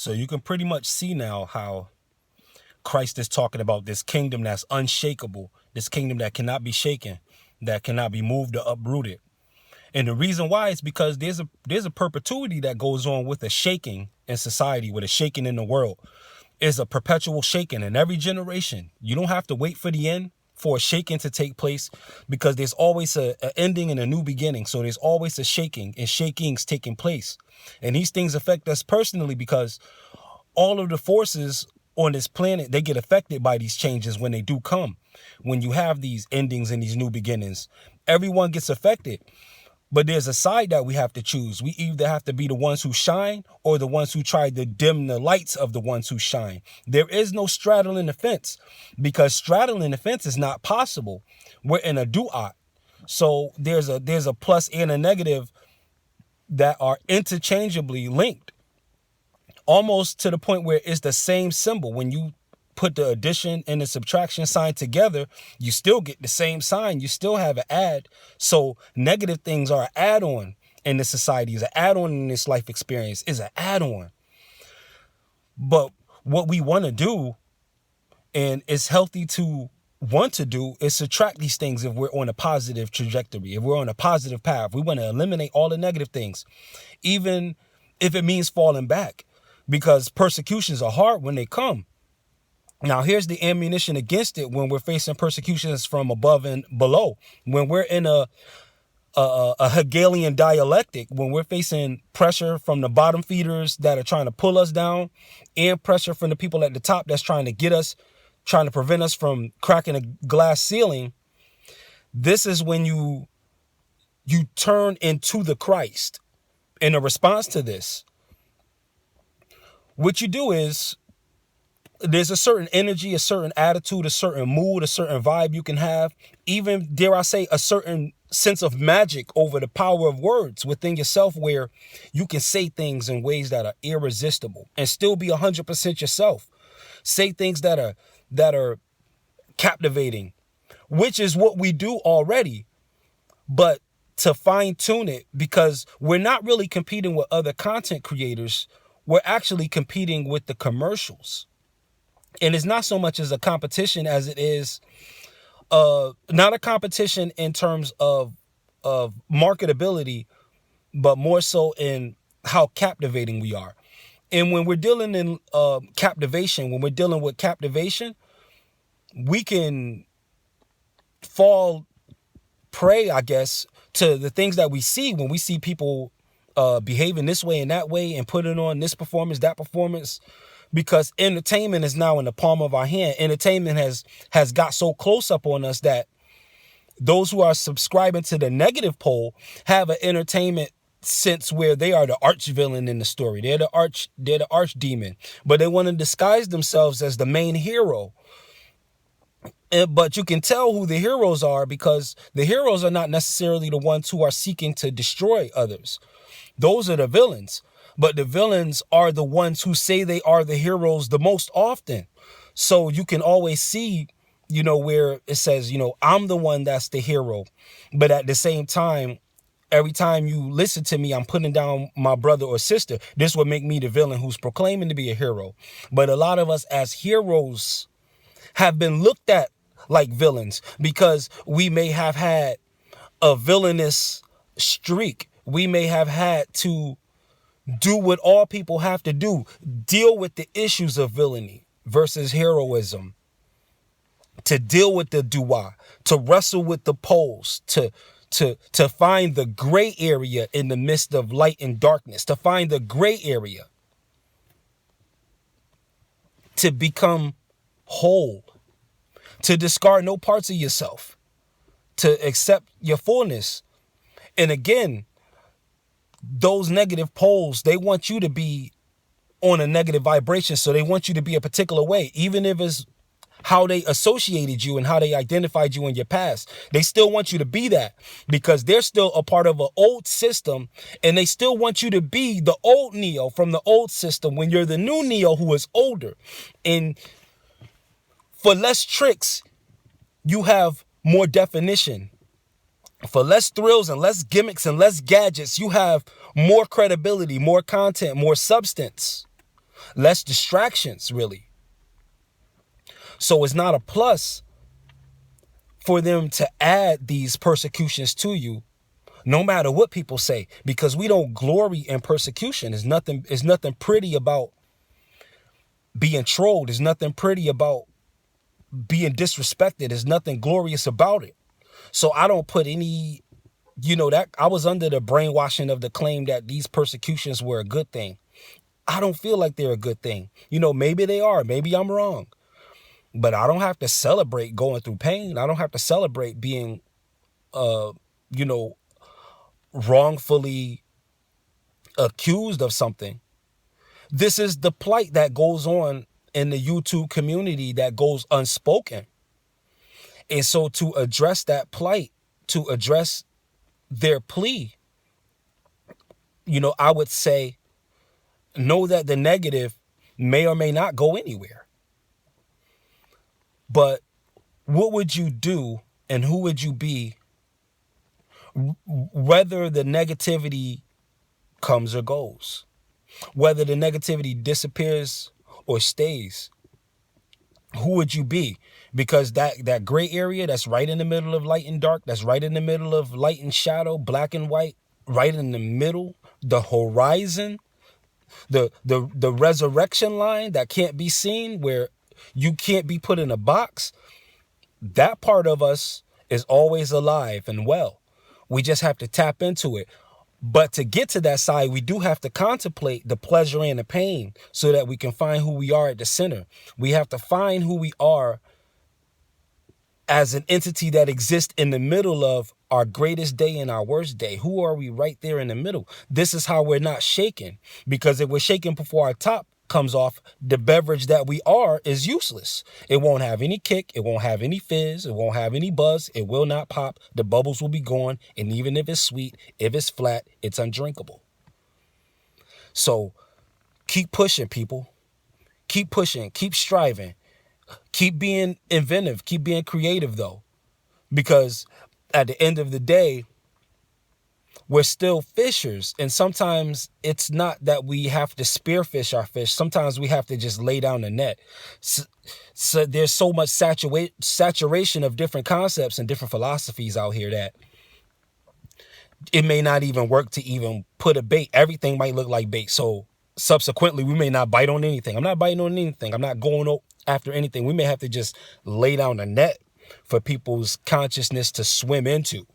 So you can pretty much see now how Christ is talking about this kingdom that's unshakable, this kingdom that cannot be shaken, that cannot be moved or uprooted. And the reason why is because there's a perpetuity that goes on with a shaking in society, with a shaking in the world. Is a perpetual shaking in every generation. You don't have to wait for the end for a shaking to take place, because there's always a ending and a new beginning. So there's always a shaking and shakings taking place. And these things affect us personally, because all of the forces on this planet, they get affected by these changes when they do come. When you have these endings and these new beginnings, everyone gets affected. But there's a side that we have to choose. We either have to be the ones who shine or the ones who try to dim the lights of the ones who shine. There is no straddling the fence, because straddling the fence is not possible. We're in a duat. So there's a plus and a negative that are interchangeably linked, almost to the point where it's the same symbol. When you put the addition and the subtraction sign together, you still get the same sign. You still have an add. So negative things are an add-on in this society, is an add-on in this life experience, is an add-on. But what we want to do, and it's healthy to want to do, is subtract these things if we're on a positive trajectory, if we're on a positive path. We want to eliminate all the negative things, even if it means falling back, because persecutions are hard when they come. Now, here's the ammunition against it when we're facing persecutions from above and below. When we're in a Hegelian dialectic, when we're facing pressure from the bottom feeders that are trying to pull us down, and pressure from the people at the top that's trying to get us, trying to prevent us from cracking a glass ceiling, this is when you turn into the Christ. In a response to this, what you do is, there's a certain energy, a certain attitude, a certain mood, a certain vibe you can have, even, dare I say, a certain sense of magic over the power of words within yourself, where you can say things in ways that are irresistible and still be 100% yourself. Say things that are captivating, which is what we do already. But to fine tune it, because we're not really competing with other content creators, we're actually competing with the commercials. And it's not so much as a competition as it is not a competition in terms of marketability, but more so in how captivating we are. And when we're dealing in captivation, when we're dealing with captivation, we can fall prey, I guess, to the things that we see when we see people behaving this way and that way and putting on this performance, that performance. Because entertainment is now in the palm of our hand. Entertainment has got so close up on us that those who are subscribing to the negative pole have an entertainment sense where they are the arch villain in the story. They're the arch demon, but they want to disguise themselves as the main hero. But you can tell who the heroes are, because the heroes are not necessarily the ones who are seeking to destroy others. Those are the villains. But the villains are the ones who say they are the heroes the most often. So you can always see, where it says, I'm the one that's the hero. But at the same time, every time you listen to me, I'm putting down my brother or sister. This would make me the villain who's proclaiming to be a hero. But a lot of us as heroes have been looked at like villains, because we may have had a villainous streak. We may have had to do what all people have to do, deal with the issues of villainy versus heroism, to deal with the du'a, to wrestle with the poles, to find the gray area in the midst of light and darkness, to find the gray area, to become whole, to discard no parts of yourself, to accept your fullness. And again, those negative poles, they want you to be on a negative vibration. So they want you to be a particular way, even if it's how they associated you and how they identified you in your past. They still want you to be that, because they're still a part of an old system, and they still want you to be the old Neo from the old system when you're the new Neo who is older. And for less tricks, you have more definition. For less thrills and less gimmicks and less gadgets, you have more credibility, more content, more substance. less distractions, really. So it's not a plus for them to add these persecutions to you, no matter what people say, because we don't glory in persecution. There's nothing pretty about being trolled. There's nothing pretty about being disrespected. There's nothing glorious about it. So I don't put any, that I was under the brainwashing of the claim that these persecutions were a good thing. I don't feel like they're a good thing. Maybe they are. Maybe I'm wrong. But I don't have to celebrate going through pain. I don't have to celebrate being, wrongfully accused of something. This is the plight that goes on in the YouTube community that goes unspoken. And so to address that plight, to address their plea, I would say, know that the negative may or may not go anywhere. But what would you do and who would you be, whether the negativity comes or goes, whether the negativity disappears or stays? Who would you be? Because that gray area that's right in the middle of light and dark, that's right in the middle of light and shadow, black and white, right in the middle, the horizon, the resurrection line that can't be seen, where you can't be put in a box, that part of us is always alive and well. We just have to tap into it. But to get to that side, we do have to contemplate the pleasure and the pain so that we can find who we are at the center. We have to find who we are as an entity that exists in the middle of our greatest day and our worst day. Who are we right there in the middle? This is how we're not shaken, because if we're shaken before our top comes off, the beverage that we are is useless. It won't have any kick. It won't have any fizz. It won't have any buzz. It will not pop. The bubbles will be gone. And even if it's sweet, if it's flat, it's undrinkable. So keep pushing, people. Keep pushing. Keep striving. Keep being inventive. Keep being creative, though. Because at the end of the day, we're still fishers. And sometimes it's not that we have to spearfish our fish. Sometimes we have to just lay down the net. So there's so much saturation of different concepts and different philosophies out here that it may not even work to even put a bait. Everything might look like bait. So subsequently, we may not bite on anything. I'm not biting on anything. I'm not going after anything. We may have to just lay down the net for people's consciousness to swim into.